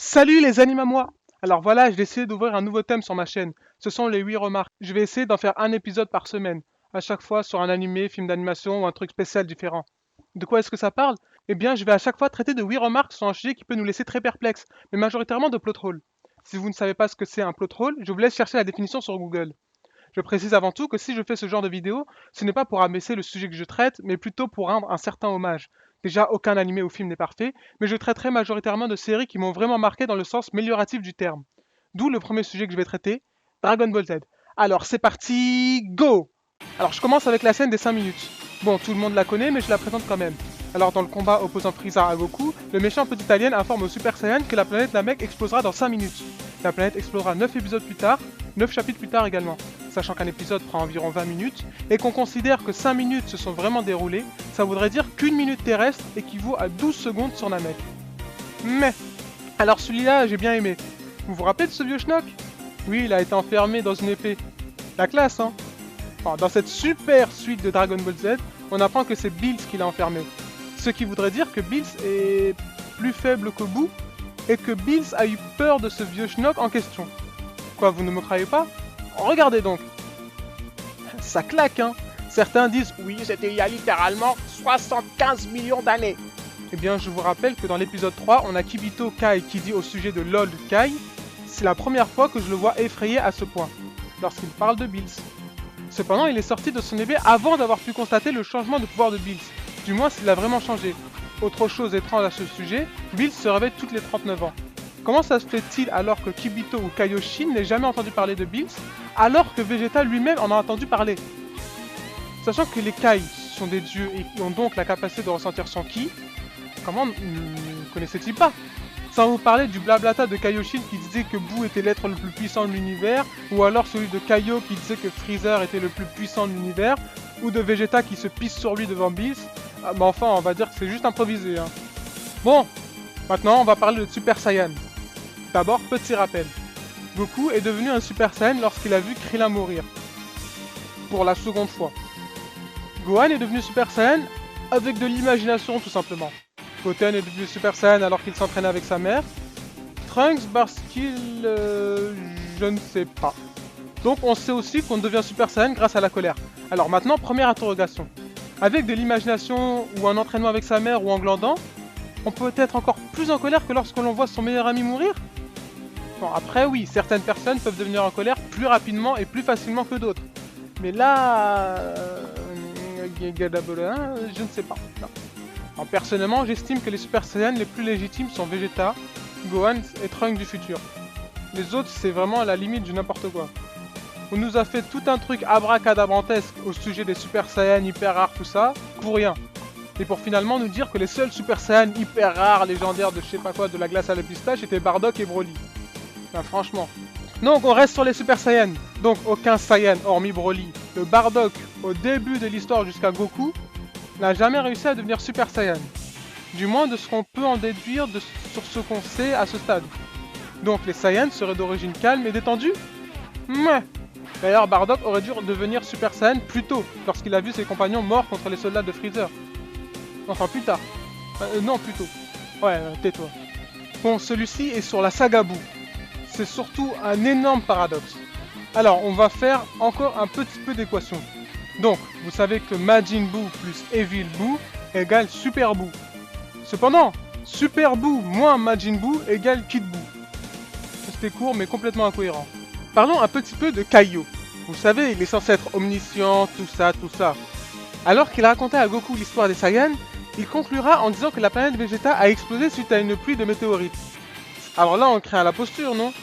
Salut les animes à moi! Alors voilà, j'ai décidé d'ouvrir un nouveau thème sur ma chaîne. Ce sont les 8 remarques. Je vais essayer d'en faire un épisode par semaine, à chaque fois sur un animé, film d'animation ou un truc spécial différent. De quoi est-ce que ça parle? Eh bien, je vais à chaque fois traiter de 8 remarques sur un sujet qui peut nous laisser très perplexes, mais majoritairement de plot hole. Si vous ne savez pas ce que c'est un plot hole, je vous laisse chercher la définition sur Google. Je précise avant tout que si je fais ce genre de vidéo, ce n'est pas pour abaisser le sujet que je traite, mais plutôt pour rendre un certain hommage. Déjà, aucun animé ou film n'est parfait, mais je traiterai majoritairement de séries qui m'ont vraiment marqué dans le sens mélioratif du terme. D'où le premier sujet que je vais traiter, Dragon Ball Z. Alors c'est parti, go! Alors je commence avec la scène des 5 minutes. Bon, tout le monde la connaît, mais je la présente quand même. Alors dans le combat opposant Frieza à Goku, le méchant petit alien informe au Super Saiyan que la planète Namek explosera dans 5 minutes. La planète explosera 9 épisodes plus tard, 9 chapitres plus tard également. Sachant qu'un épisode prend environ 20 minutes, et qu'on considère que 5 minutes se sont vraiment déroulées, ça voudrait dire qu'une minute terrestre équivaut à 12 secondes sur Namek. Mais, alors celui-là j'ai bien aimé. Vous vous rappelez de ce vieux schnock? Oui, il a été enfermé dans une épée. La classe, hein? Alors, dans cette super suite de Dragon Ball Z, on apprend que c'est Bills qui l'a enfermé. Ce qui voudrait dire que Bills est plus faible que Boo, et que Bills a eu peur de ce vieux schnock en question. Quoi, vous ne me croyez pas? Regardez donc. Ça claque, hein? Certains disent oui, c'était il y a littéralement 75 millions d'années. Eh bien, je vous rappelle que dans l'épisode 3, on a Kibito Kai qui dit au sujet de LOL Kai, c'est la première fois que je le vois effrayé à ce point, lorsqu'il parle de Bills. Cependant, il est sorti de son épée avant d'avoir pu constater le changement de pouvoir de Bills. Du moins, s'il a vraiment changé. Autre chose étrange à ce sujet, Bills se réveille toutes les 39 ans. Comment ça se fait-il alors que Kibito ou Kaioshin n'aient jamais entendu parler de Bills, alors que Vegeta lui-même en a entendu parler? Sachant que les Kai sont des dieux et qui ont donc la capacité de ressentir son ki, comment ne connaissait-il pas? Sans vous parler du blablata de Kaioshin qui disait que Boo était l'être le plus puissant de l'univers, ou alors celui de Kaio qui disait que Freezer était le plus puissant de l'univers, ou de Vegeta qui se pisse sur lui devant Bills. Ah, mais enfin, on va dire que c'est juste improvisé, hein. Bon, maintenant on va parler de Super Saiyan. D'abord, petit rappel. Goku est devenu un Super Saiyan lorsqu'il a vu Krillin mourir. Pour la seconde fois. Gohan est devenu Super Saiyan avec de l'imagination tout simplement. Goten est devenu Super Saiyan alors qu'il s'entraînait avec sa mère. Trunks parce qu'il... je ne sais pas. Donc on sait aussi qu'on devient Super Saiyan grâce à la colère. Alors maintenant, première interrogation. Avec de l'imagination ou un entraînement avec sa mère ou en glandant, on peut être encore plus en colère que lorsque l'on voit son meilleur ami mourir? Bon, après oui, certaines personnes peuvent devenir en colère plus rapidement et plus facilement que d'autres. Mais là... je ne sais pas. Non. Alors, personnellement, j'estime que les Super Saiyans les plus légitimes sont Vegeta, Gohan et Trunks du futur. Les autres, c'est vraiment à la limite du n'importe quoi. On nous a fait tout un truc abracadabrantesque au sujet des Super Saiyans hyper rares, tout ça, pour rien. Et pour finalement nous dire que les seuls Super Saiyans hyper rares, légendaires de je sais pas quoi, de la glace à la pistache, étaient Bardock et Broly. Enfin, franchement. Donc on reste sur les Super Saiyans. Donc aucun Saiyan, hormis Broly, le Bardock, au début de l'histoire jusqu'à Goku, n'a jamais réussi à devenir Super Saiyan. Du moins de ce qu'on peut en déduire sur ce qu'on sait à ce stade. Donc les Saiyans seraient d'origine calme et détendue? Mouais. D'ailleurs Bardock aurait dû devenir Super Saiyan plus tôt, lorsqu'il a vu ses compagnons morts contre les soldats de Freezer. Enfin plus tard. Non plus tôt. Ouais, tais-toi. Bon, celui-ci est sur la saga Boo. C'est surtout un énorme paradoxe. Alors, on va faire encore un petit peu d'équation. Donc, vous savez que Majin Buu plus Evil Boo égale Super Boo. Cependant, Super Boo moins Majin Buu égale Kid Buu. C'était court mais complètement incohérent. Parlons un petit peu de Kaio. Vous savez, il est censé être omniscient, tout ça, tout ça. Alors qu'il racontait à Goku l'histoire des Saiyans, il conclura en disant que la planète Vegeta a explosé suite à une pluie de météorites. Alors là, on craint à la posture, non?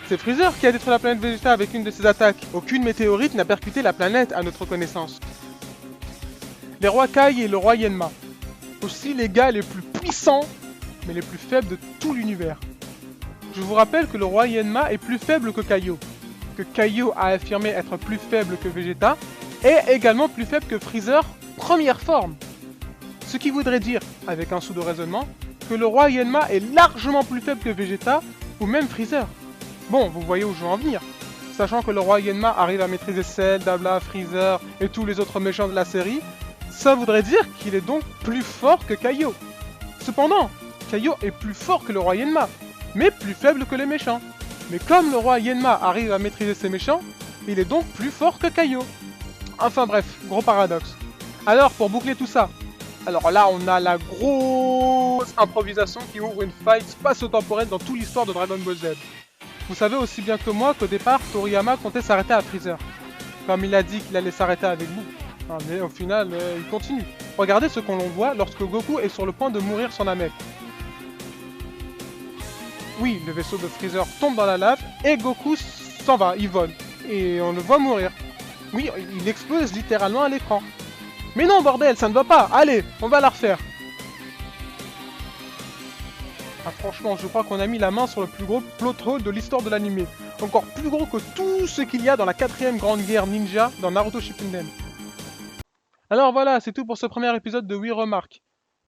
C'est Freezer qui a détruit la planète Vegeta avec une de ses attaques. Aucune météorite n'a percuté la planète à notre connaissance. Les rois Kai et le roi Yenma. Aussi les gars les plus puissants, mais les plus faibles de tout l'univers. Je vous rappelle que le roi Yenma est plus faible que Kaio. Que Kaio a affirmé être plus faible que Vegeta, et également plus faible que Freezer, première forme. Ce qui voudrait dire, avec un sou de raisonnement, que le roi Yenma est largement plus faible que Vegeta, ou même Freezer. Bon, vous voyez où je veux en venir. Sachant que le roi Yenma arrive à maîtriser Cell, Dabla, Freezer et tous les autres méchants de la série, ça voudrait dire qu'il est donc plus fort que Kaio. Cependant, Kaio est plus fort que le roi Yenma. mais plus faible que les méchants. Mais comme le roi Yenma arrive à maîtriser ses méchants, il est donc plus fort que Kaio. Enfin bref, gros paradoxe. Alors pour boucler tout ça, alors là on a la grosse improvisation qui ouvre une faille spatio-temporelle dans toute l'histoire de Dragon Ball Z. Vous savez aussi bien que moi qu'au départ Toriyama comptait s'arrêter à Freezer. Comme il a dit qu'il allait s'arrêter avec vous. Ah, mais au final, il continue. Regardez ce qu'on voit lorsque Goku est sur le point de mourir sur Namek. Oui, le vaisseau de Freezer tombe dans la lave et Goku s'en va, il vole. Et on le voit mourir. Oui, il explose littéralement à l'écran. Mais non, bordel, ça ne va pas. Allez, on va la refaire. Ah, franchement, je crois qu'on a mis la main sur le plus gros plot hole de l'histoire de l'anime. Encore plus gros que tout ce qu'il y a dans la 4ème grande guerre ninja dans Naruto Shippuden. Alors voilà, c'est tout pour ce premier épisode de 8 remarques.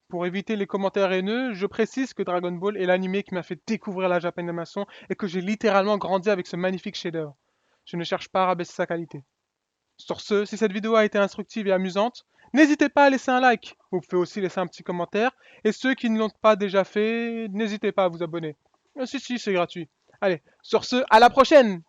Pour éviter les commentaires haineux, je précise que Dragon Ball est l'anime qui m'a fait découvrir la Japanimation et que j'ai littéralement grandi avec ce magnifique chef-d'œuvre. Je ne cherche pas à rabaisser sa qualité. Sur ce, si cette vidéo a été instructive et amusante, n'hésitez pas à laisser un like. Vous pouvez aussi laisser un petit commentaire. Et ceux qui ne l'ont pas déjà fait, n'hésitez pas à vous abonner. Si, c'est gratuit. Allez, sur ce, à la prochaine!